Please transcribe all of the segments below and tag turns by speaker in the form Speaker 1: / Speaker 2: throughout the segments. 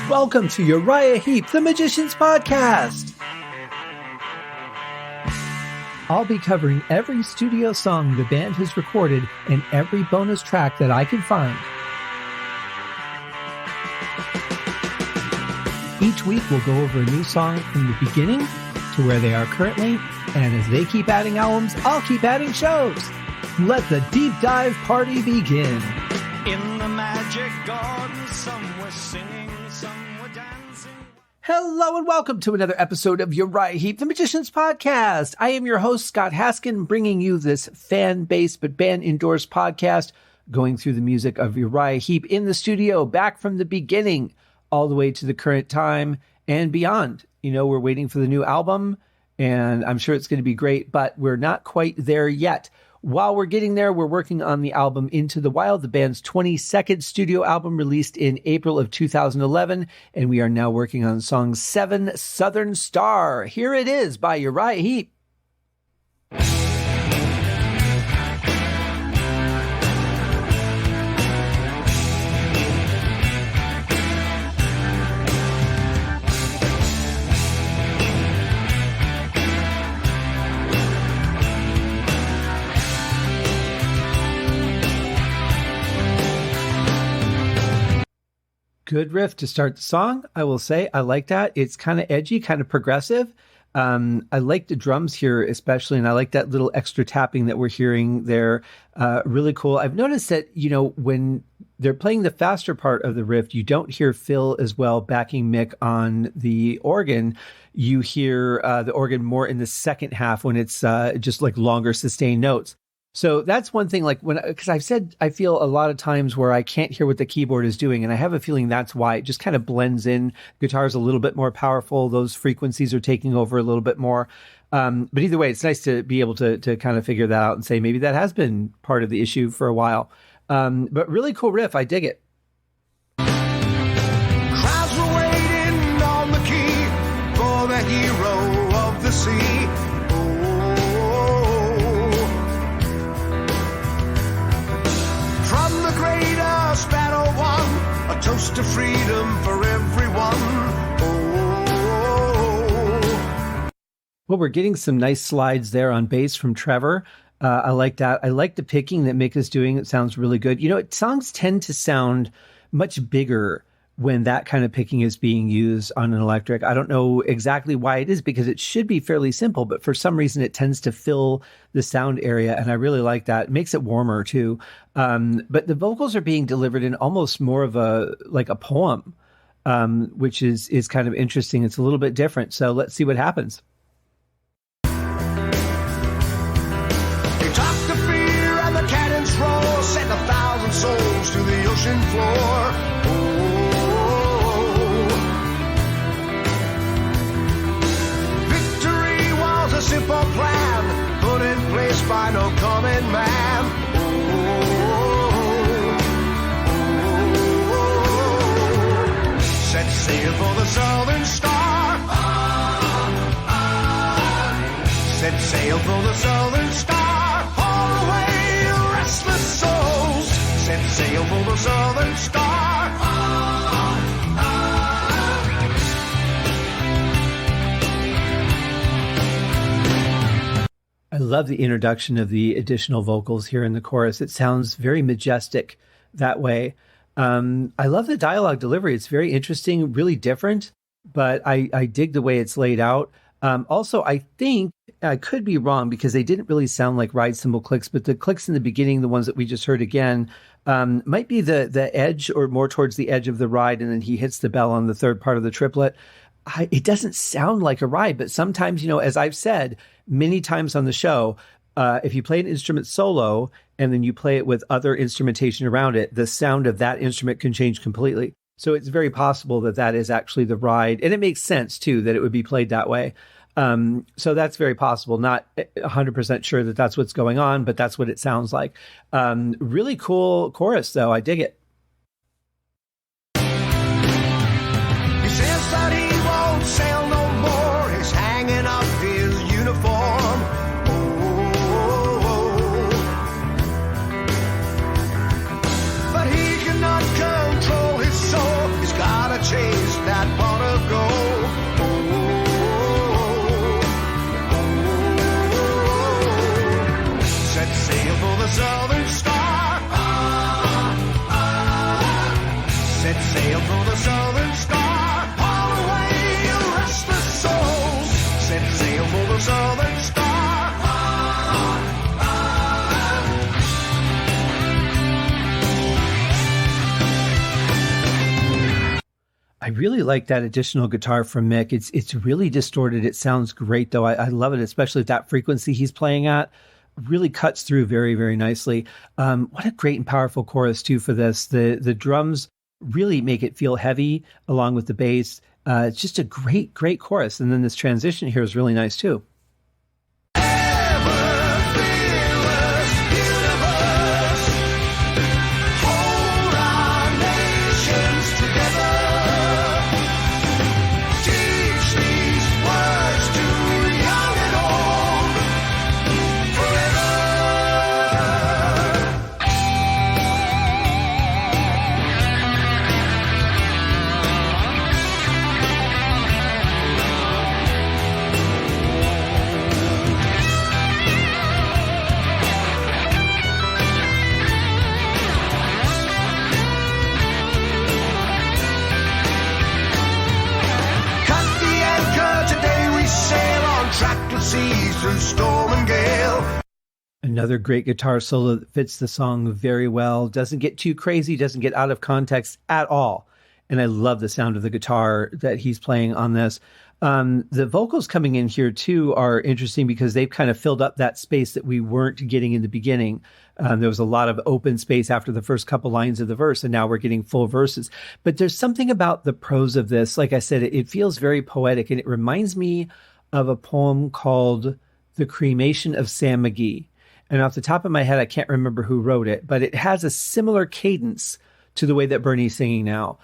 Speaker 1: Welcome to Uriah Heep, the Magician's Podcast. I'll be covering every studio song the band has recorded and every bonus track that I can find. Each week we'll go over a new song from the beginning to where they are currently, and as they keep adding albums, I'll keep adding shows. Let the deep dive party begin.
Speaker 2: In the magic garden, some were singing, some were dancing.
Speaker 1: Hello and welcome to another episode of Uriah Heep, the Magician's Podcast. I am your host, Scott Haskin, bringing you this fan-based but band-endorsed podcast, going through the music of Uriah Heep in the studio, back from the beginning, all the way to the current time and beyond. You know, we're waiting for the new album, and I'm sure it's going to be great, but we're not quite there yet. While we're getting there, we're working on the album Into the Wild, the band's 22nd studio album released in April of 2011, and we are now working on song 7, Southern Star. Here it is by Uriah Heep. Good riff to start the song, I will say. I like that. It's kind of edgy, kind of progressive. I like the drums here especially, and I like that little extra tapping that we're hearing there. Really cool. I've noticed that, you know, when they're playing the faster part of the riff, you don't hear Phil as well backing Mick on the organ. You hear the organ more in the second half when it's just like longer sustained notes. So that's one thing, like because I've said I feel a lot of times where I can't hear what the keyboard is doing, and I have a feeling that's why it just kind of blends in. Guitar's a little bit more powerful; those frequencies are taking over a little bit more. But either way, it's nice to be able to kind of figure that out and say maybe that has been part of the issue for a while. But really cool riff, I dig it.
Speaker 2: Crowds were waiting on the quay for the hero of the sea. Battle won, a toast to freedom for everyone. Oh.
Speaker 1: Well, we're getting some nice slides there on bass from Trevor. I like that. I like the picking that Mick is doing. It sounds really good. You know, songs tend to sound much bigger when that kind of picking is being used on an electric. I don't know exactly why it is, because it should be fairly simple, but for some reason it tends to fill the sound area, and I really like that. It makes it warmer too. But the vocals are being delivered in almost more of a poem, which is kind of interesting. It's a little bit different. So let's see what happens.
Speaker 2: They talk the fear and the cannons roar, send 1,000 souls to the ocean floor. Simple plan put in place by no common man. Set sail for the Southern Star. Set sail for the Southern Star. Haul away restless souls. Set sail for the Southern Star.
Speaker 1: I love the introduction of the additional vocals here in the chorus. It sounds very majestic that way. I love the dialogue delivery. It's very interesting, really different, but I dig the way it's laid out. Also, I think, I could be wrong because they didn't really sound like ride cymbal clicks, but the clicks in the beginning, the ones that we just heard again, might be the edge or more towards the edge of the ride, and then he hits the bell on the third part of the triplet. It doesn't sound like a ride, but sometimes, you know, as I've said many times on the show, if you play an instrument solo and then you play it with other instrumentation around it, the sound of that instrument can change completely. So it's very possible that that is actually the ride. And it makes sense, too, that it would be played that way. So that's very possible. Not 100% sure that that's what's going on, but that's what it sounds like. Really cool chorus, though. I dig it.
Speaker 2: He says that he won't sail no more. He's hanging up his uniform. But he cannot control his soul. He's gotta chase the Southern Star. Set sail for the Southern Star. Haul away, you restless souls. Set sail for the Southern Star.
Speaker 1: I really like that additional guitar from Mick. It's really distorted. It sounds great, though. I love it, especially at that frequency he's playing at. Really cuts through very, very nicely. What a great and powerful chorus, too, for this. The drums really make it feel heavy, along with the bass. It's just a great, great chorus. And then this transition here is really nice, too.
Speaker 2: Seas through storm and gale.
Speaker 1: Another great guitar solo that fits the song very well. Doesn't get too crazy, doesn't get out of context at all. And I love the sound of the guitar that he's playing on this. The vocals coming in here, too, are interesting because they've kind of filled up that space that we weren't getting in the beginning. There was a lot of open space after the first couple lines of the verse, and now we're getting full verses. But there's something about the prose of this. Like I said, it feels very poetic, and it reminds me of a poem called The Cremation of Sam McGee. And off the top of my head, I can't remember who wrote it, but it has a similar cadence to the way that Bernie's singing now.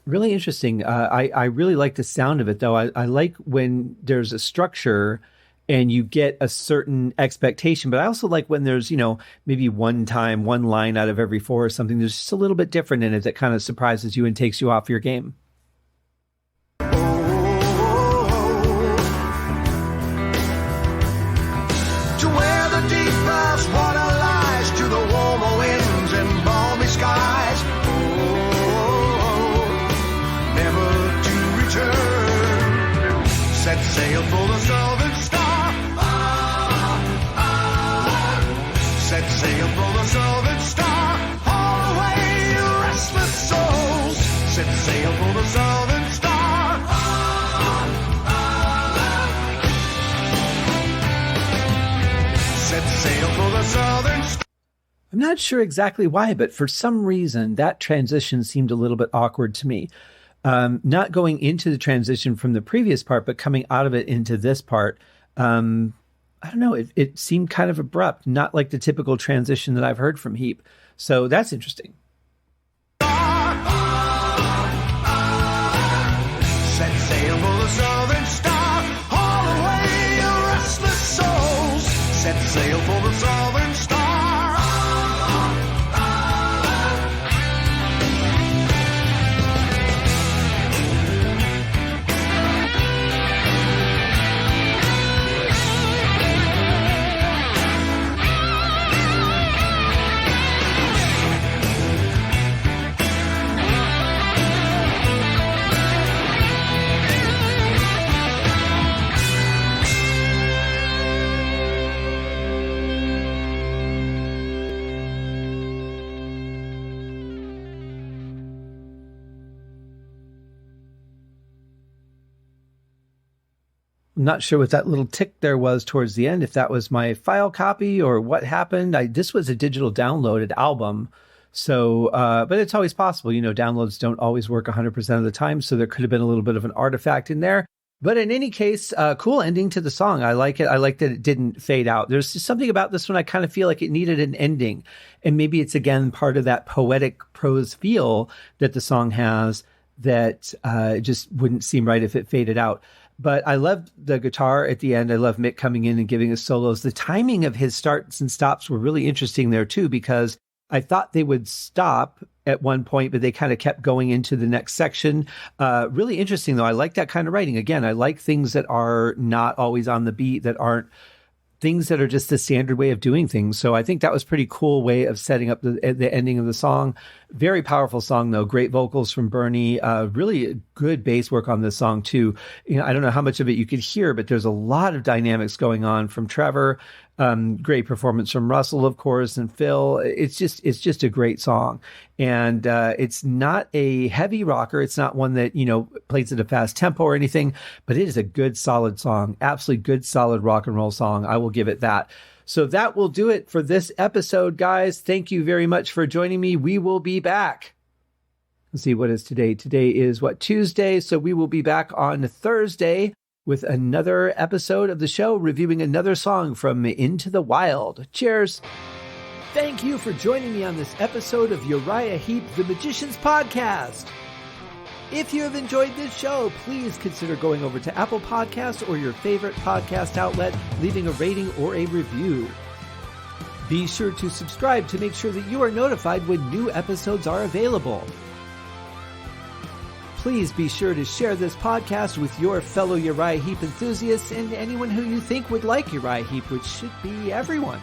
Speaker 1: Really interesting. I really like the sound of it, though. I like when there's a structure and you get a certain expectation, but I also like when there's, maybe one line out of every four or something. There's just a little bit different in it that kind of surprises you and takes you off your game.
Speaker 2: Water lies to the warmer winds and balmy skies. Never to return. Set sail for the Southern Star. Set sail for the Southern Star. Haul away, you restless souls. Set sail for the Southern Star. Set sail for the Southern Star.
Speaker 1: I'm not sure exactly why, but for some reason, that transition seemed a little bit awkward to me. Not going into the transition from the previous part, but coming out of it into this part. I don't know. It seemed kind of abrupt, not like the typical transition that I've heard from Heep. So that's interesting.
Speaker 2: Set sail for the Southern Star. Haul away, you restless souls. Set sail for the Southern Star.
Speaker 1: I'm not sure what that little tick there was towards the end, if that was my file copy or what happened. This was a digital downloaded album. So, but it's always possible, downloads don't always work 100% of the time. So there could have been a little bit of an artifact in there. But in any case, cool ending to the song. I like it. I like that it didn't fade out. There's just something about this one I kind of feel like it needed an ending. And maybe it's, again, part of that poetic prose feel that the song has that just wouldn't seem right if it faded out. But I love the guitar at the end. I love Mick coming in and giving us solos. The timing of his starts and stops were really interesting there, too, because I thought they would stop at one point, but they kind of kept going into the next section. Really interesting, though. I like that kind of writing. Again, I like things that are not always on the beat, that aren't things that are just the standard way of doing things. So I think that was a pretty cool way of setting up the ending of the song. Very powerful song, though. Great vocals from Bernie. Really good bass work on this song, too. I don't know how much of it you could hear, but there's a lot of dynamics going on from Trevor. Great performance from Russell, of course, and Phil. It's just a great song. And it's not a heavy rocker. It's not one that, plays at a fast tempo or anything, but it is a good, solid song. Absolutely good, solid rock and roll song. I will give it that. So that will do it for this episode, guys. Thank you very much for joining me. We will be back. Let's see, what is today? Today is Tuesday. So we will be back on Thursday with another episode of the show, reviewing another song from Into the Wild. Cheers. Thank you for joining me on this episode of Uriah Heep, the Magician's Podcast. If you have enjoyed this show, please consider going over to Apple Podcasts or your favorite podcast outlet, leaving a rating or a review. Be sure to subscribe to make sure that you are notified when new episodes are available. Please be sure to share this podcast with your fellow Uriah Heep enthusiasts and anyone who you think would like Uriah Heep, which should be everyone.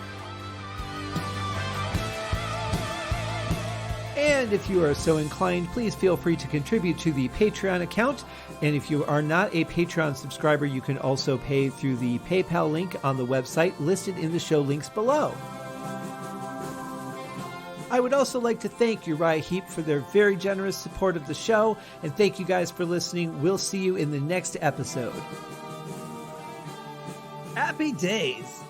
Speaker 1: And if you are so inclined, please feel free to contribute to the Patreon account. And if you are not a Patreon subscriber, you can also pay through the PayPal link on the website listed in the show links below. I would also like to thank Uriah Heep for their very generous support of the show, and thank you guys for listening. We'll see you in the next episode. Happy days!